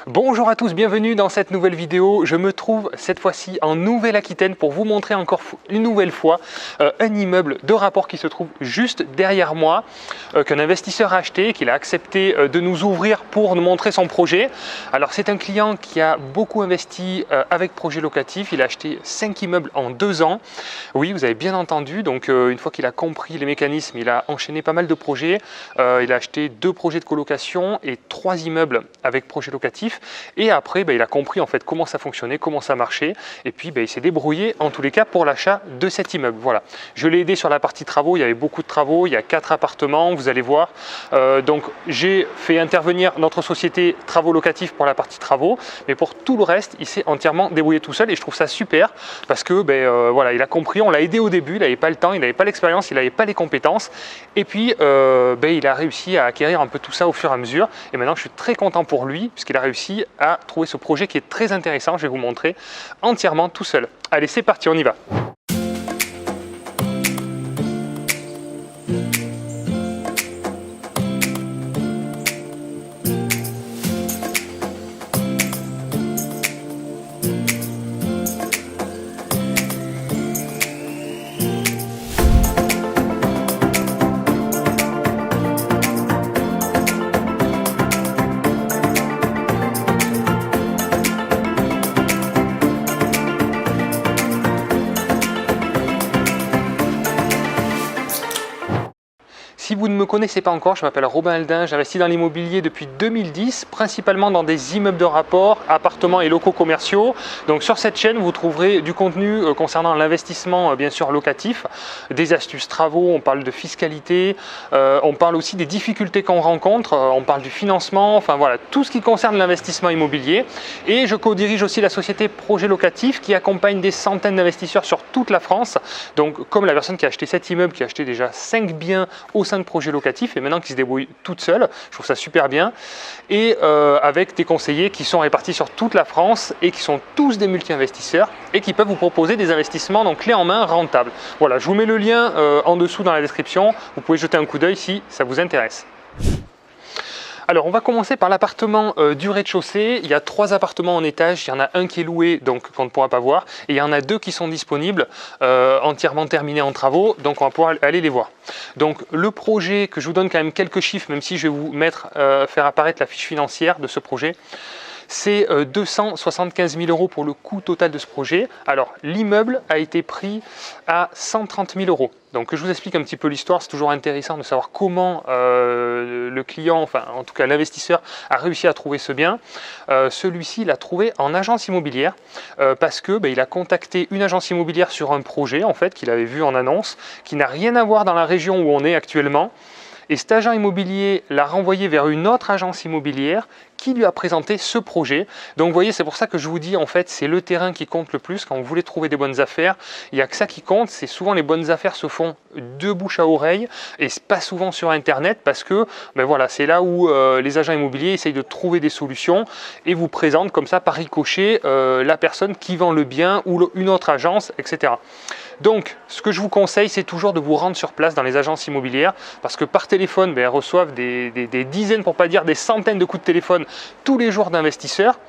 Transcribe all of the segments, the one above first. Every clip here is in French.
Bonjour à tous, bienvenue dans cette nouvelle vidéo. Je me trouve cette fois-ci en Nouvelle-Aquitaine pour vous montrer encore une nouvelle fois un immeuble de rapport qui se trouve juste derrière moi, qu'un investisseur a acheté, qu'il a accepté de nous ouvrir pour nous montrer son projet. Alors c'est un client qui a beaucoup investi avec projet locatif, il a acheté 5 immeubles en 2 ans. Oui, vous avez bien entendu, donc une fois qu'il a compris les mécanismes, il a enchaîné pas mal de projets. Il a acheté 2 projets de colocation et 3 immeubles avec projet locatif, et après il a compris en fait comment ça fonctionnait, comment ça marchait, et puis il s'est débrouillé en tous les cas pour l'achat de cet immeuble. Voilà, je l'ai aidé sur la partie travaux, il y avait beaucoup de travaux, il y a 4 appartements, vous allez voir. Donc j'ai fait intervenir notre société travaux locatifs pour la partie travaux, mais pour tout le reste il s'est entièrement débrouillé tout seul, et je trouve ça super parce que voilà, il a compris, on l'a aidé au début, il n'avait pas le temps, il n'avait pas l'expérience, il n'avait pas les compétences, et puis il a réussi à acquérir un peu tout ça au fur et à mesure, et maintenant je suis très content pour lui puisqu'il a réussi à trouver ce projet qui est très intéressant. Je vais vous montrer entièrement tout seul. Allez, c'est parti, on y va. Si vous ne me connaissez pas encore, je m'appelle Robin Aldin, j'investis dans l'immobilier depuis 2010, principalement dans des immeubles de rapport, appartements et locaux commerciaux. Donc sur cette chaîne, vous trouverez du contenu concernant l'investissement bien sûr locatif, des astuces travaux, on parle de fiscalité, on parle aussi des difficultés qu'on rencontre, on parle du financement, enfin voilà, tout ce qui concerne l'investissement immobilier. Et je co-dirige aussi la société Projet Locatif qui accompagne des centaines d'investisseurs sur toute la France. Donc comme la personne qui a acheté cet immeuble, qui a acheté déjà 5 biens au sein de projets locatifs et maintenant qui se débrouille toute seule, je trouve ça super bien, et avec des conseillers qui sont répartis sur toute la France et qui sont tous des multi-investisseurs et qui peuvent vous proposer des investissements donc clés en main rentables. Voilà, je vous mets le lien en dessous dans la description, vous pouvez jeter un coup d'œil si ça vous intéresse. Alors on va commencer par l'appartement du rez-de-chaussée. Il y a 3 appartements en étage, il y en a un qui est loué donc qu'on ne pourra pas voir, et il y en a 2 qui sont disponibles entièrement terminés en travaux, donc on va pouvoir aller les voir. Donc le projet, que je vous donne quand même quelques chiffres, même si je vais vous mettre faire apparaître la fiche financière de ce projet, c'est 275 000 € pour le coût total de ce projet. Alors l'immeuble a été pris à 130 000 €. Donc je vous explique un petit peu l'histoire, c'est toujours intéressant de savoir comment le client, enfin en tout cas l'investisseur, a réussi à trouver ce bien. Celui-ci il l'a trouvé en agence immobilière parce que il a contacté une agence immobilière sur un projet en fait qu'il avait vu en annonce, qui n'a rien à voir dans la région où on est actuellement. Et cet agent immobilier l'a renvoyé vers une autre agence immobilière qui lui a présenté ce projet. Donc vous voyez, c'est pour ça que je vous dis en fait, c'est le terrain qui compte le plus. Quand vous voulez trouver des bonnes affaires, il n'y a que ça qui compte. C'est souvent les bonnes affaires se font de bouche à oreille et pas souvent sur internet parce que voilà, c'est là où les agents immobiliers essayent de trouver des solutions et vous présentent comme ça par ricochet la personne qui vend le bien ou une autre agence, etc. Donc ce que je vous conseille, c'est toujours de vous rendre sur place dans les agences immobilières parce que par téléphone, elles reçoivent des dizaines, pour pas dire des centaines de coups de téléphone tous les jours d'investisseurs.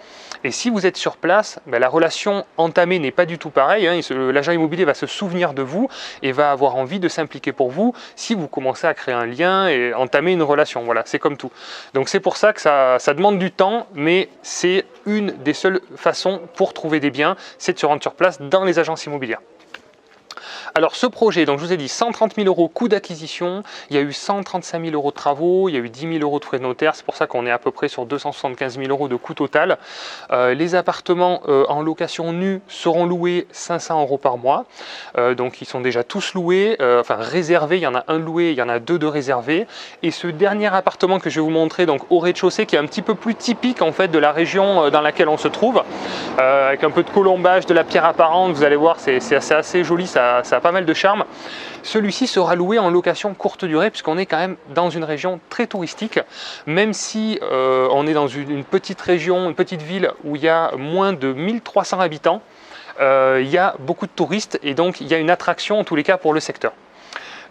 Et si vous êtes sur place, la relation entamée n'est pas du tout pareille. L'agent immobilier va se souvenir de vous et va avoir envie de s'impliquer pour vous si vous commencez à créer un lien et entamer une relation. Voilà, c'est comme tout. Donc c'est pour ça que ça demande du temps, mais c'est une des seules façons pour trouver des biens, c'est de se rendre sur place dans les agences immobilières. Alors ce projet, donc je vous ai dit 130 000 € coût d'acquisition, il y a eu 135 000 € de travaux, il y a eu 10 000 € de frais de notaire, c'est pour ça qu'on est à peu près sur 275 000 € de coût total. Les appartements en location nue seront loués 500 € par mois, donc ils sont déjà tous loués, enfin réservés, il y en a un loué, il y en a 2 de réservés. Et ce dernier appartement que je vais vous montrer donc au rez-de-chaussée, qui est un petit peu plus typique en fait de la région dans laquelle on se trouve, avec un peu de colombage, de la pierre apparente, vous allez voir, c'est assez joli, ça a pas mal de charme. Celui-ci sera loué en location courte durée puisqu'on est quand même dans une région très touristique, même si on est dans une petite région, une petite ville où il y a moins de 1300 habitants, il y a beaucoup de touristes et donc il y a une attraction en tous les cas pour le secteur.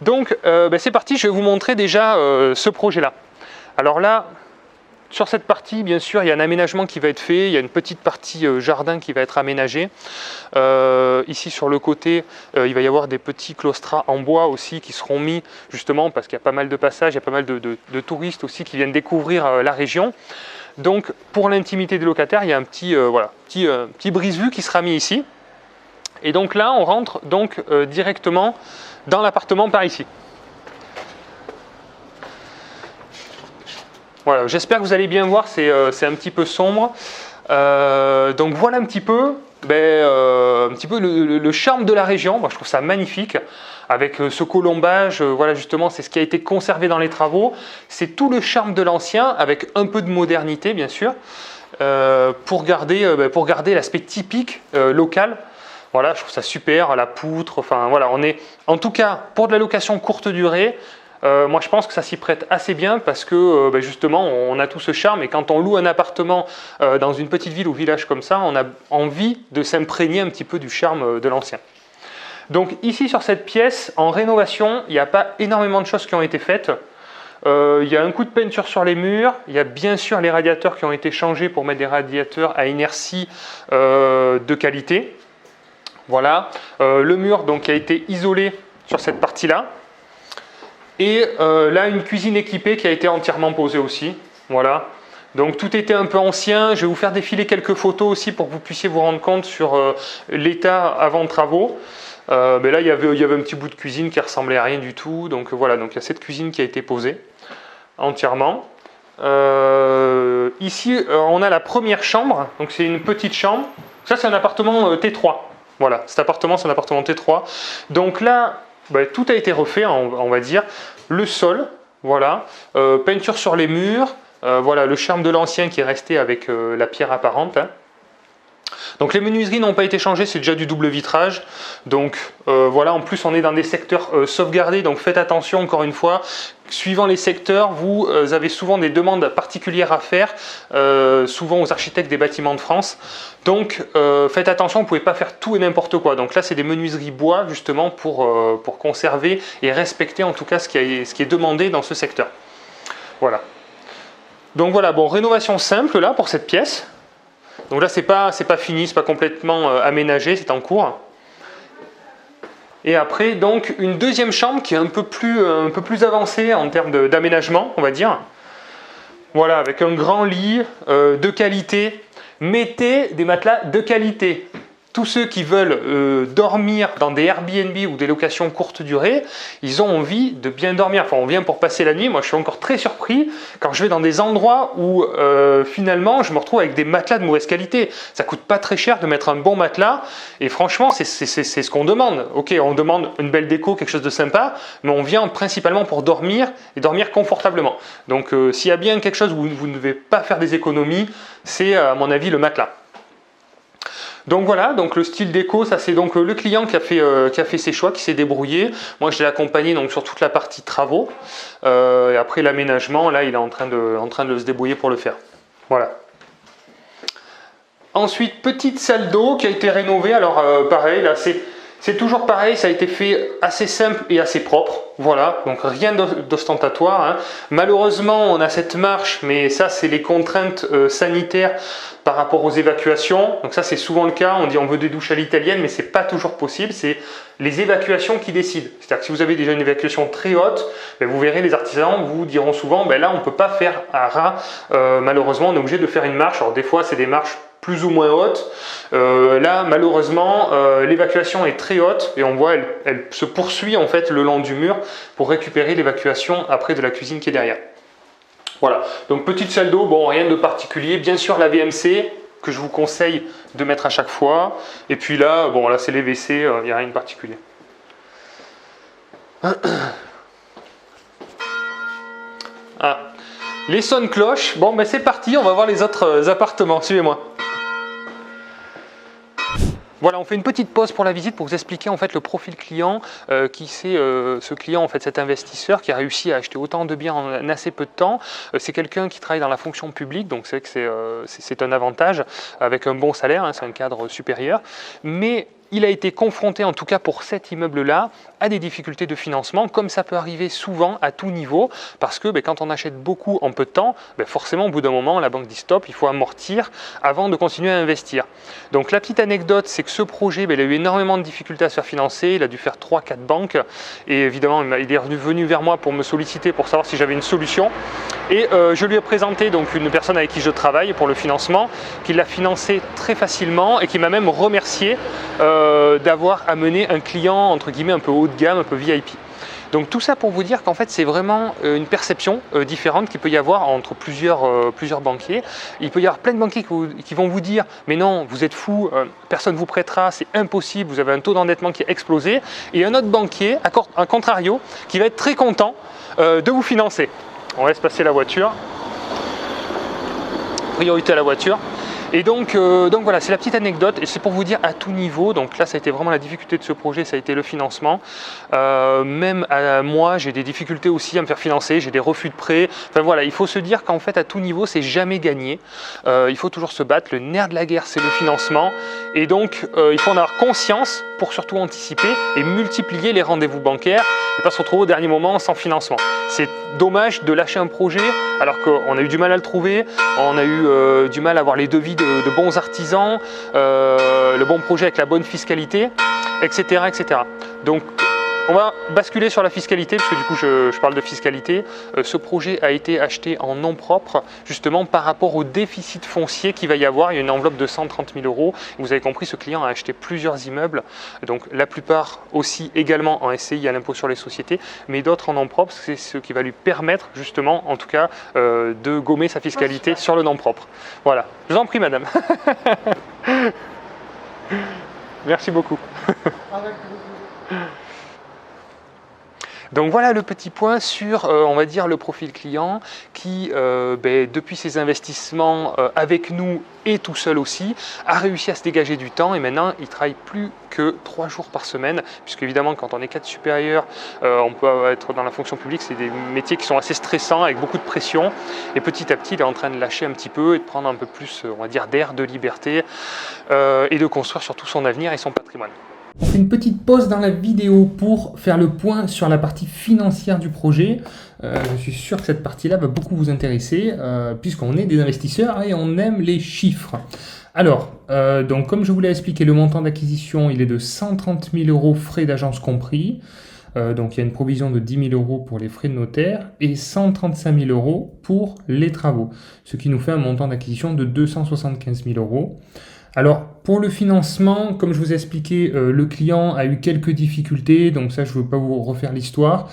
Donc c'est parti, je vais vous montrer déjà ce projet-là. Alors là, sur cette partie, bien sûr, il y a un aménagement qui va être fait, il y a une petite partie jardin qui va être aménagée. Ici, sur le côté, il va y avoir des petits claustras en bois aussi qui seront mis, justement, parce qu'il y a pas mal de passages, il y a pas mal de touristes aussi qui viennent découvrir la région. Donc, pour l'intimité des locataires, il y a un petit brise-vue qui sera mis ici. Et donc là, on rentre donc directement dans l'appartement par ici. Voilà, j'espère que vous allez bien voir, c'est un petit peu sombre. Donc voilà un petit peu le charme de la région. Moi, je trouve ça magnifique avec ce colombage. Voilà, justement, c'est ce qui a été conservé dans les travaux. C'est tout le charme de l'ancien avec un peu de modernité, bien sûr, pour garder l'aspect typique local. Voilà, je trouve ça super, la poutre. Enfin voilà, on est en tout cas pour de la location courte durée. Moi je pense que ça s'y prête assez bien parce que justement on a tout ce charme et quand on loue un appartement dans une petite ville ou village comme ça, on a envie de s'imprégner un petit peu du charme de l'ancien. Donc ici sur cette pièce, en rénovation, il n'y a pas énormément de choses qui ont été faites. Il y a un coup de peinture sur les murs, il y a bien sûr les radiateurs qui ont été changés pour mettre des radiateurs à inertie de qualité. Voilà, le mur donc, qui a été isolé sur cette partie-là. Et là, une cuisine équipée qui a été entièrement posée aussi. Voilà. Donc tout était un peu ancien. Je vais vous faire défiler quelques photos aussi pour que vous puissiez vous rendre compte sur l'état avant travaux. Mais là, il y avait un petit bout de cuisine qui ressemblait à rien du tout. Donc voilà, donc il y a cette cuisine qui a été posée entièrement. Ici, on a la première chambre. Donc c'est une petite chambre. Ça, c'est un appartement T3. Voilà, cet appartement, c'est un appartement T3. Donc là, tout a été refait, on va dire. Le sol, voilà, peinture sur les murs, voilà, le charme de l'ancien qui est resté avec la pierre apparente. Hein. Donc les menuiseries n'ont pas été changées, c'est déjà du double vitrage. Donc voilà, en plus on est dans des secteurs sauvegardés, donc faites attention encore une fois. Suivant les secteurs, vous avez souvent des demandes particulières à faire, souvent aux architectes des bâtiments de France. Donc faites attention, vous ne pouvez pas faire tout et n'importe quoi. Donc là c'est des menuiseries bois justement pour conserver et respecter en tout cas ce qui est demandé dans ce secteur. Voilà. Donc voilà, bon, rénovation simple là pour cette pièce. Donc là, c'est pas fini, c'est pas complètement aménagé, c'est en cours. Et après, donc, une deuxième chambre qui est un peu plus avancée en termes d'aménagement, on va dire. Voilà, avec un grand lit de qualité. Mettez des matelas de qualité. Tous ceux qui veulent dormir dans des Airbnb ou des locations courte durée, ils ont envie de bien dormir. Enfin, on vient pour passer la nuit. Moi, je suis encore très surpris quand je vais dans des endroits où finalement, je me retrouve avec des matelas de mauvaise qualité. Ça coûte pas très cher de mettre un bon matelas. Et franchement, c'est ce qu'on demande. Ok, on demande une belle déco, quelque chose de sympa, mais on vient principalement pour dormir et dormir confortablement. Donc, s'il y a bien quelque chose où vous ne devez pas faire des économies, c'est à mon avis le matelas. Donc voilà, donc le style déco, ça c'est donc le client qui a fait ses choix, qui s'est débrouillé. Moi je l'ai accompagné donc sur toute la partie travaux. Et après l'aménagement, là il est en train de se débrouiller pour le faire. Voilà. Ensuite, petite salle d'eau qui a été rénovée. Alors pareil, là c'est toujours pareil, ça a été fait assez simple et assez propre. Voilà, donc rien d'ostentatoire. Hein. Malheureusement, on a cette marche, mais ça c'est les contraintes sanitaires par rapport aux évacuations. Donc ça c'est souvent le cas, on dit on veut des douches à l'italienne, mais c'est pas toujours possible, c'est les évacuations qui décident. C'est-à-dire que si vous avez déjà une évacuation très haute, vous verrez les artisans vous diront souvent, là on ne peut pas faire à ras, malheureusement on est obligé de faire une marche. Alors des fois c'est des marches plus ou moins haute. Là, malheureusement, l'évacuation est très haute et on voit elle se poursuit en fait le long du mur pour récupérer l'évacuation après de la cuisine qui est derrière. Voilà, donc petite salle d'eau, bon, rien de particulier. Bien sûr, la VMC que je vous conseille de mettre à chaque fois. Et puis là, bon, là c'est les WC, il n'y a rien de particulier. Ah, les sonne-cloches. Bon, c'est parti, on va voir les autres appartements. Suivez-moi. Voilà, on fait une petite pause pour la visite pour vous expliquer en fait le profil client, qui c'est ce client, en fait, cet investisseur qui a réussi à acheter autant de biens en assez peu de temps. C'est quelqu'un qui travaille dans la fonction publique, donc c'est vrai que c'est un avantage avec un bon salaire, hein, c'est un cadre supérieur. Mais il a été confronté, en tout cas pour cet immeuble-là, à des difficultés de financement, comme ça peut arriver souvent à tout niveau, parce que quand on achète beaucoup en peu de temps, forcément au bout d'un moment, la banque dit stop, il faut amortir avant de continuer à investir. Donc la petite anecdote, c'est que ce projet, il a eu énormément de difficultés à se faire financer, il a dû faire 3-4 banques, et évidemment, il est revenu vers moi pour me solliciter, pour savoir si j'avais une solution. Et je lui ai présenté donc une personne avec qui je travaille pour le financement, qui l'a financé très facilement et qui m'a même remercié d'avoir amené un client entre guillemets un peu haut de gamme, un peu VIP. Donc tout ça pour vous dire qu'en fait c'est vraiment une perception différente qu'il peut y avoir entre plusieurs banquiers. Il peut y avoir plein de banquiers qui vont vous dire mais non, vous êtes fou, personne ne vous prêtera, c'est impossible, vous avez un taux d'endettement qui a explosé. Et un autre banquier, à contrario, qui va être très content de vous financer. On laisse passer la voiture. Priorité à la voiture. Et donc voilà, c'est la petite anecdote et c'est pour vous dire à tout niveau, donc là ça a été vraiment la difficulté de ce projet, ça a été le financement. Même à moi, j'ai des difficultés aussi à me faire financer, j'ai des refus de prêt. Enfin voilà, il faut se dire qu'en fait à tout niveau, c'est jamais gagné. Il faut toujours se battre, le nerf de la guerre c'est le financement et donc il faut en avoir conscience pour surtout anticiper et multiplier les rendez-vous bancaires et pas se retrouver au dernier moment sans financement. C'est dommage de lâcher un projet alors qu'on a eu du mal à le trouver, on a eu du mal à avoir les devis de bons artisans, le bon projet avec la bonne fiscalité, etc. etc. Donc on va basculer sur la fiscalité, parce que du coup je parle de fiscalité. Ce projet a été acheté en nom propre, justement par rapport au déficit foncier qu'il va y avoir. Il y a une enveloppe de 130 000 €. Vous avez compris, ce client a acheté plusieurs immeubles, donc la plupart aussi également en SCI à l'impôt sur les sociétés, mais d'autres en nom propre. C'est ce qui va lui permettre justement, en tout cas, de gommer sa fiscalité sur le nom propre. Voilà, je vous en prie madame. Merci beaucoup. Donc voilà le petit point sur, on va dire, le profil client qui, depuis ses investissements avec nous et tout seul aussi, a réussi à se dégager du temps et maintenant il travaille plus que 3 jours par semaine, puisque évidemment quand on est cadre supérieur, on peut être dans la fonction publique, c'est des métiers qui sont assez stressants avec beaucoup de pression et petit à petit il est en train de lâcher un petit peu et de prendre un peu plus, on va dire, d'air, de liberté et de construire surtout son avenir et son patrimoine. On fait une petite pause dans la vidéo pour faire le point sur la partie financière du projet. Je suis sûr que cette partie-là va beaucoup vous intéresser puisqu'on est des investisseurs et on aime les chiffres. Alors, donc comme je vous l'ai expliqué, le montant d'acquisition il est de 130 000 € frais d'agence compris. Donc il y a une provision de 10 000 € pour les frais de notaire et 135 000 € pour les travaux, ce qui nous fait un montant d'acquisition de 275 000 €. Alors, pour le financement, comme je vous ai expliqué, le client a eu quelques difficultés, donc ça, je ne veux pas vous refaire l'histoire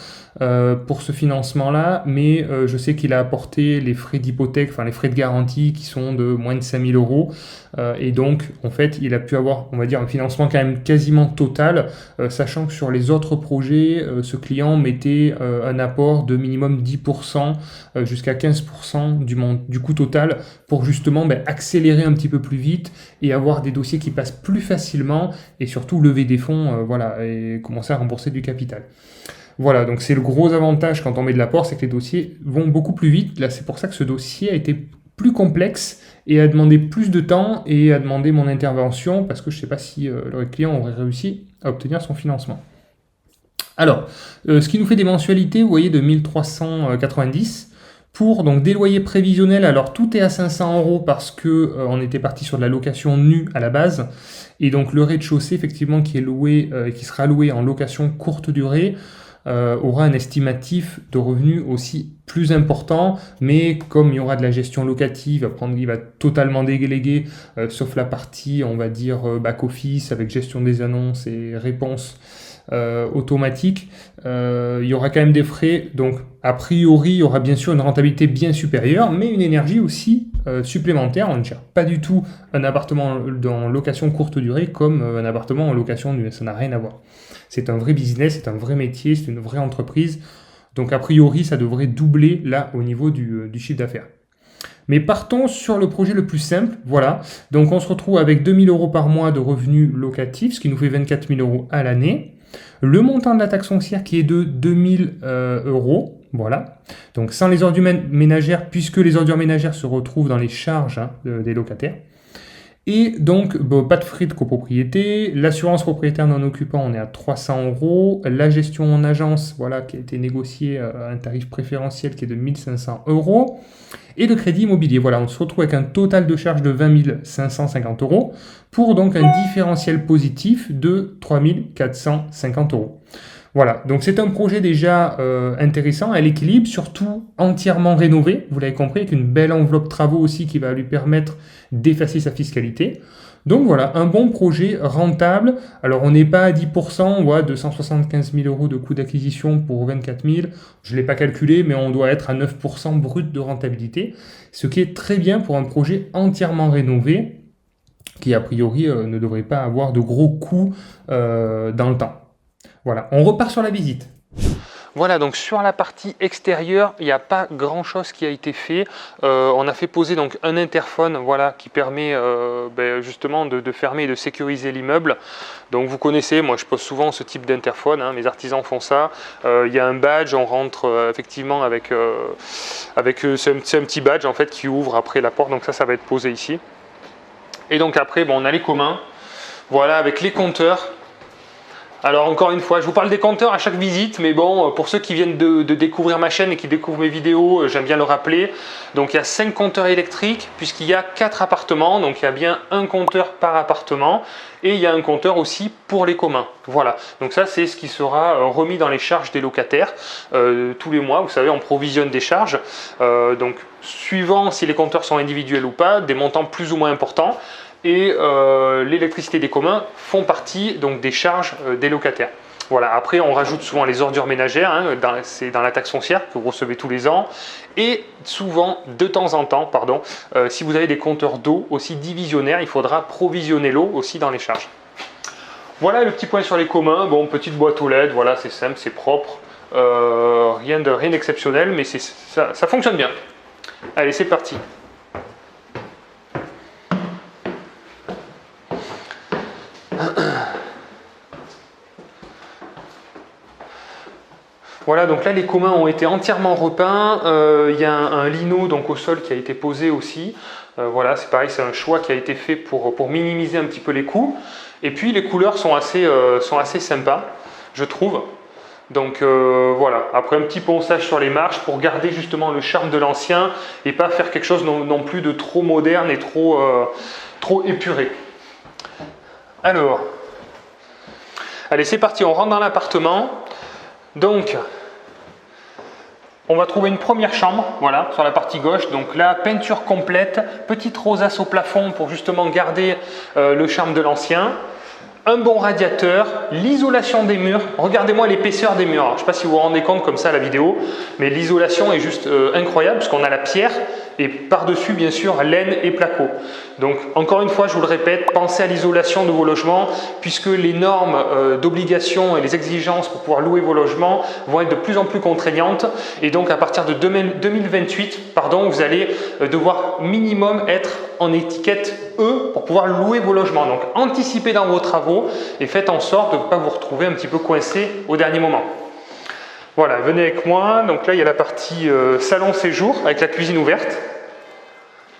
pour ce financement-là, mais je sais qu'il a apporté les frais d'hypothèque, enfin les frais de garantie qui sont de moins de 5 000 €, et donc, en fait, il a pu avoir, on va dire, un financement quand même quasiment total, sachant que sur les autres projets, ce client mettait un apport de minimum 10% jusqu'à 15% du coût total pour justement accélérer un petit peu plus vite et avoir des dossiers qui passent plus facilement et surtout lever des fonds et commencer à rembourser du capital. Voilà, donc c'est le gros avantage quand on met de l'apport, c'est que les dossiers vont beaucoup plus vite. Là, c'est pour ça que ce dossier a été plus complexe et a demandé plus de temps et a demandé mon intervention parce que je ne sais pas si le client aurait réussi à obtenir son financement. Alors, ce qui nous fait des mensualités, vous voyez, de 1390 pour donc des loyers prévisionnels. Alors, tout est à 500 € parce que on était parti sur de la location nue à la base. Et donc, le rez-de-chaussée, effectivement, qui est loué, qui sera loué en location courte durée, aura un estimatif de revenus aussi plus important, mais comme il y aura de la gestion locative, il va totalement déléguer, sauf la partie, on va dire, back-office avec gestion des annonces et réponses automatique, il y aura quand même des frais, donc a priori il y aura bien sûr une rentabilité bien supérieure, mais une énergie aussi supplémentaire. On ne gère pas du tout un appartement en location courte durée comme un appartement en location nue, ça n'a rien à voir. C'est un vrai business, c'est un vrai métier, c'est une vraie entreprise, donc a priori ça devrait doubler là au niveau du chiffre d'affaires. Mais partons sur le projet le plus simple, voilà. Donc on se retrouve avec 2 000 € par mois de revenus locatifs, ce qui nous fait 24 000 € à l'année. Le montant de la taxe foncière qui est de 2 000 €, voilà. Donc sans les ordures ménagères, puisque les ordures ménagères se retrouvent dans les charges des locataires. Et donc, bon, pas de frais de copropriété. L'assurance propriétaire non occupant, on est à 300 €. La gestion en agence, voilà, qui a été négociée à un tarif préférentiel qui est de 1500 €. Et le crédit immobilier, voilà, on se retrouve avec un total de charge de 20 550 € pour donc un différentiel positif de 3 450 €. Voilà, donc c'est un projet déjà intéressant, à l'équilibre, surtout entièrement rénové, vous l'avez compris, avec une belle enveloppe travaux aussi qui va lui permettre d'effacer sa fiscalité. Donc voilà, un bon projet rentable. Alors on n'est pas à 10%, ou à 275 000 € de coût d'acquisition pour 24 000. Je ne l'ai pas calculé, mais on doit être à 9% brut de rentabilité, ce qui est très bien pour un projet entièrement rénové, qui a priori ne devrait pas avoir de gros coûts dans le temps. Voilà, on repart sur la visite. Voilà, donc sur la partie extérieure, il n'y a pas grand chose qui a été fait. On a fait poser donc un interphone, voilà, qui permet justement de fermer et de sécuriser l'immeuble. Donc vous connaissez, moi je pose souvent ce type d'interphone, hein, mes artisans font ça. Il y a un badge, on rentre effectivement avec c'est un petit badge en fait qui ouvre après la porte, donc ça va être posé ici. Et donc après, bon, on a les communs, voilà, avec les compteurs. Alors encore une fois, je vous parle des compteurs à chaque visite, mais bon, pour ceux qui viennent de découvrir ma chaîne et qui découvrent mes vidéos, j'aime bien le rappeler. Donc il y a 5 compteurs électriques, puisqu'il y a 4 appartements, donc il y a bien un compteur par appartement, et il y a un compteur aussi pour les communs. Voilà, donc ça c'est ce qui sera remis dans les charges des locataires tous les mois. Vous savez, on provisionne des charges, donc suivant si les compteurs sont individuels ou pas, des montants plus ou moins importants. Et l'électricité des communs font partie donc des charges des locataires. Voilà. Après, on rajoute souvent les ordures ménagères, hein, c'est dans la taxe foncière que vous recevez tous les ans. Et souvent, de temps en temps, si vous avez des compteurs d'eau aussi divisionnaires, il faudra provisionner l'eau aussi dans les charges. Voilà le petit point sur les communs. Bon, petite boîte aux LED, voilà, c'est simple, c'est propre. Rien d'exceptionnel, mais ça fonctionne bien. Allez, c'est parti. Voilà, donc là les communs ont été entièrement repeints. Il y a un lino donc au sol qui a été posé aussi. Voilà, c'est pareil, c'est un choix qui a été fait pour minimiser un petit peu les coûts. Et puis les couleurs sont assez sympas, je trouve. Donc voilà, après un petit ponçage sur les marches pour garder justement le charme de l'ancien et pas faire quelque chose non plus de trop moderne et trop épuré. Alors, allez, c'est parti, on rentre dans l'appartement. Donc, on va trouver une première chambre, voilà, sur la partie gauche. Donc là, peinture complète, petite rosace au plafond pour justement garder le charme de l'ancien. Un bon radiateur, l'isolation des murs. Regardez-moi l'épaisseur des murs. Alors, je ne sais pas si vous vous rendez compte comme ça à la vidéo, mais l'isolation est juste incroyable parce qu'on a la pierre et par-dessus, bien sûr, laine et placo. Donc, encore une fois, je vous le répète, pensez à l'isolation de vos logements puisque les normes d'obligation et les exigences pour pouvoir louer vos logements vont être de plus en plus contraignantes. Et donc, à partir de 2028, vous allez devoir minimum être en étiquette E pour pouvoir louer vos logements. Donc, anticipez dans vos travaux et faites en sorte de ne pas vous retrouver un petit peu coincé au dernier moment. Voilà, venez avec moi. Donc là, il y a la partie salon séjour avec la cuisine ouverte.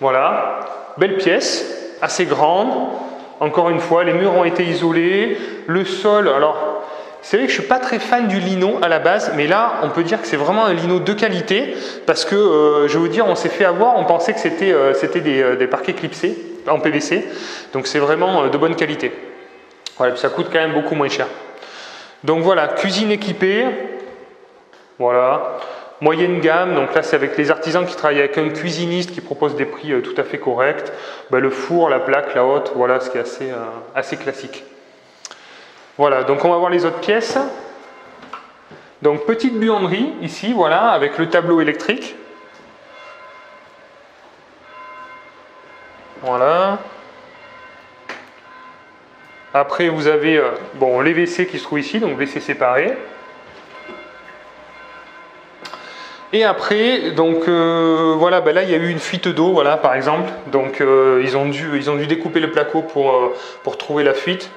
Voilà, belle pièce, assez grande. Encore une fois, les murs ont été isolés. Le sol, alors, c'est vrai que je ne suis pas très fan du lino à la base, mais là, on peut dire que c'est vraiment un lino de qualité parce que, je vais vous dire, on s'est fait avoir, on pensait que c'était des parquets clipsés en PVC. Donc c'est vraiment de bonne qualité. Voilà, puis ça coûte quand même beaucoup moins cher. Donc voilà, cuisine équipée. Voilà, moyenne gamme, donc là c'est avec les artisans qui travaillent avec un cuisiniste qui propose des prix tout à fait corrects. Le four, la plaque, la hotte, voilà ce qui est assez classique. Voilà, donc on va voir les autres pièces. Donc petite buanderie ici, voilà, avec le tableau électrique. Voilà. Après vous avez les WC qui se trouvent ici, donc WC séparés. Et après, donc voilà, là il y a eu une fuite d'eau, voilà, par exemple. Donc ils ont dû découper le placo pour trouver la fuite.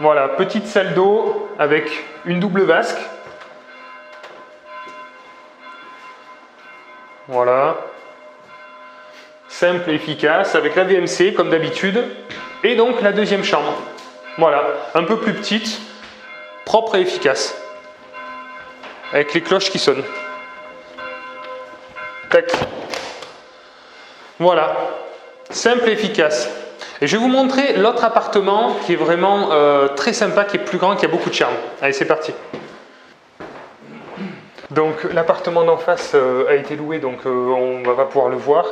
Voilà, petite salle d'eau avec une double vasque. Voilà. simple et efficace, avec la VMC comme d'habitude, et donc la deuxième chambre. Voilà, un peu plus petite, propre et efficace, avec les cloches qui sonnent. Tac. Voilà, simple et efficace. Et je vais vous montrer l'autre appartement qui est vraiment très sympa, qui est plus grand, qui a beaucoup de charme. Allez, c'est parti. Donc l'appartement d'en face a été loué, donc on va pas pouvoir le voir.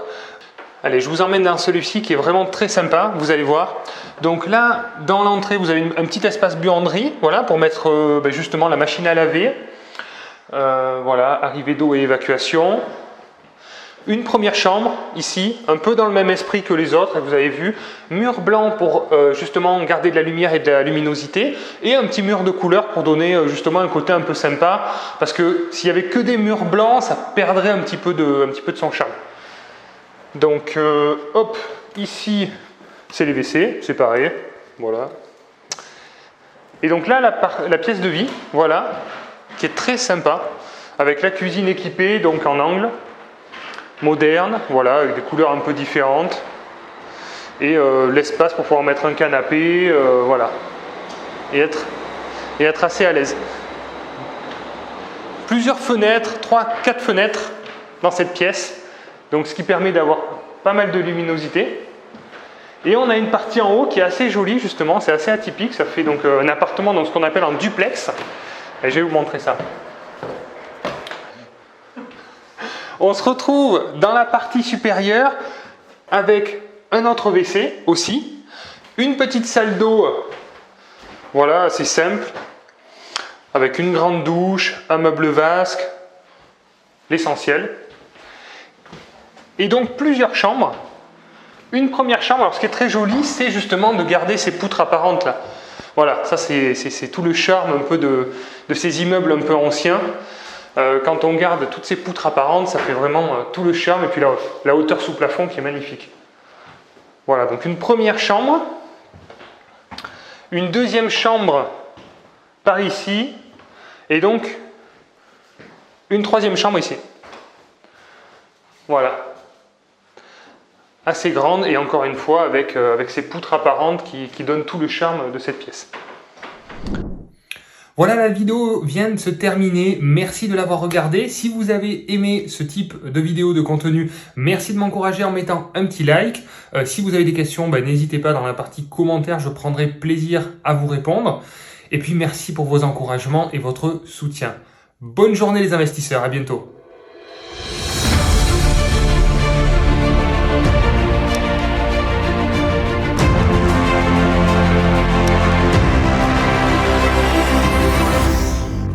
Allez, je vous emmène dans celui-ci qui est vraiment très sympa, vous allez voir. Donc là, dans l'entrée, vous avez un petit espace buanderie, voilà, pour mettre justement la machine à laver. Voilà, arrivée d'eau et évacuation. Une première chambre, ici, un peu dans le même esprit que les autres, vous avez vu. Mur blanc pour justement garder de la lumière et de la luminosité. Et un petit mur de couleur pour donner justement un côté un peu sympa. Parce que s'il n'y avait que des murs blancs, ça perdrait un petit peu de son charme. Donc, hop, ici, c'est les WC, c'est pareil, voilà. Et donc là, la pièce de vie, voilà, qui est très sympa, avec la cuisine équipée, donc en angle, moderne, voilà, avec des couleurs un peu différentes, et l'espace pour pouvoir mettre un canapé, voilà, et être assez à l'aise. Plusieurs fenêtres, 3-4 fenêtres dans cette pièce. Donc ce qui permet d'avoir pas mal de luminosité. Et on a une partie en haut qui est assez jolie justement, c'est assez atypique, ça fait donc un appartement dans ce qu'on appelle un duplex. Et je vais vous montrer ça. On se retrouve dans la partie supérieure avec un autre WC aussi, une petite salle d'eau, voilà, assez simple, avec une grande douche, un meuble vasque, l'essentiel. Et donc plusieurs chambres. Une première chambre, alors ce qui est très joli, c'est justement de garder ces poutres apparentes là. Voilà, ça c'est tout le charme un peu de ces immeubles un peu anciens. Quand on garde toutes ces poutres apparentes, ça fait vraiment tout le charme. Et puis la hauteur sous plafond qui est magnifique. Voilà, donc une première chambre. Une deuxième chambre par ici. Et donc une troisième chambre ici. Voilà. Assez grande et encore une fois avec ces poutres apparentes qui donnent tout le charme de cette pièce. Voilà, la vidéo vient de se terminer. Merci de l'avoir regardé. Si vous avez aimé ce type de vidéo, de contenu, merci de m'encourager en mettant un petit like. Si vous avez des questions, n'hésitez pas dans la partie commentaires, je prendrai plaisir à vous répondre. Et puis merci pour vos encouragements et votre soutien. Bonne journée les investisseurs, à bientôt.